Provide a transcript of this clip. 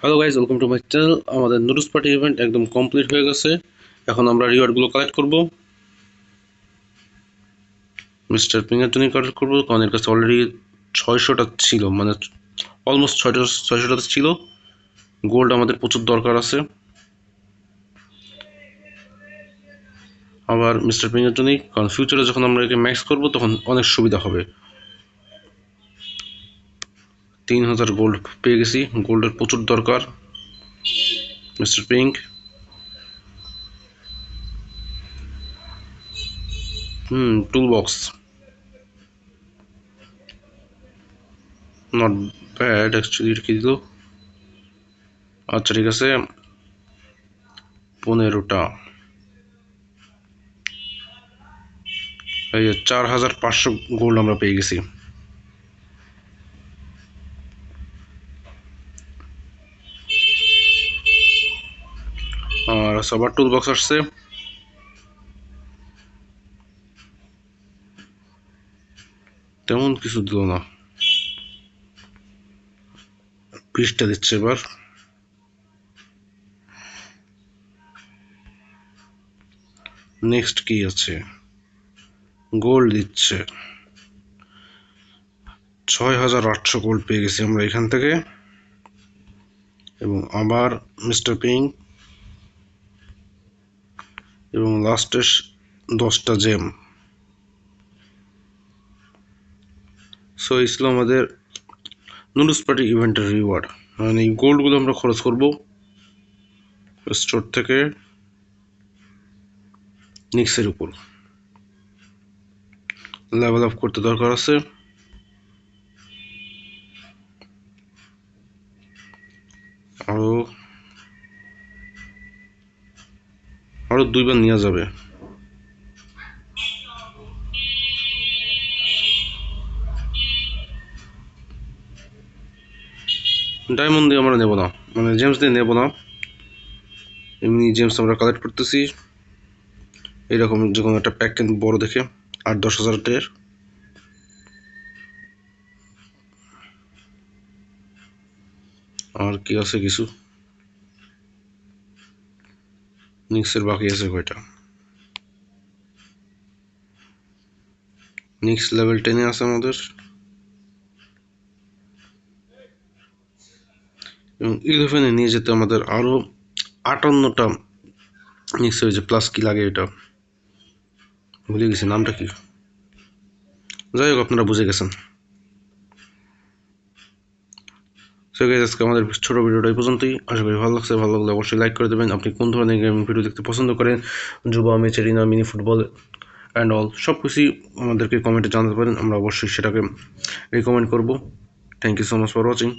Hello guys, welcome to my channel. আমাদের noodles party event একদম complete হয়ে গেছে। এখন আমরা রিওয়ার্ডগুলো কালেক্ট করব। মিস্টার পিংয়ের জন্য কালেক্ট করবো, কারণ এর কাছে অলরেডি 600টা ছিল, মানে অলমোস্ট 600টাতে ছিল। গোল্ড আমাদের প্রচুর দরকার আছে। আবার মিস্টার পিংয়ের জন্যই, কারণ ফিউচারে যখন আমরা একে ম্যাক্স করবো তখন অনেক সুবিধা হবে। 3000 গোল্ড পেয়ে গেছি, গোল্ডের প্রচুর দরকার mister pink. Tool box not bad actually. কি দিল? আচ্ছা ঠিক আছে, 15টা। এই যে 4500 গোল্ড আমরা পেয়ে গেছি। আর সবার টুল বক্স আসছে। তেমন কিছু দিল না, 20টা দিচ্ছে এবার। নেক্সট কি আছে? গোল্ড দিচ্ছে, 6800 গোল্ড পেয়ে গেছি আমরা এখান থেকে। এবং আবার মিস্টার পিং, এবং লাস্টে 10টা জেম। সো এই ছিল আমাদের নুডলস পার্টি ইভেন্টের রিওয়ার্ড। মানে এই গোল্ডগুলো আমরা খরচ করব স্টোর থেকে নিক্সের উপর। লেভেল আপ করতে দরকার আছে। আরো 2বার নেওয়া যাবে। ডায়মন্ড দিয়ে আমরা নেব না, মানে জেমস দিয়ে নেব না, এমনি জেমস আমরা কালেক্ট করতেছি। এইরকম যে কোনো একটা প্যাক কিন্তু বড় দেখে 8-10 হাজারের। আর কি আছে? কিছু নিক্সের বাকি আছে কয়টা? নিক্স লেভেল 10-এ আছে আমাদের, এবং 11-এ নিয়ে যেতে আমাদের আরো 58টা নিক্স হয়েছে। প্লাস কি লাগে এটা ভুলে গেছি, নামটা কি? যাই হোক, আপনারা বুঝে গেছেন। সো গাইস, আজকে আমাদের ছোট ভিডিওটা এই পর্যন্তই। আশা করি ভালো লাগছে। ভালো লাগলে অবশ্যই লাইক করে দেবেন। আপনি কোন ধরনের গেমিং ভিডিও দেখতে পছন্দ করেন, যুবা, মেচেরিনা, মিনি ফুটবল অ্যান্ড অল, সব কিছুই আমাদেরকে কমেন্টে জানাতে পারেন। আমরা অবশ্যই সেটাকে রিকমেন্ড করব। Thank you so much for watching.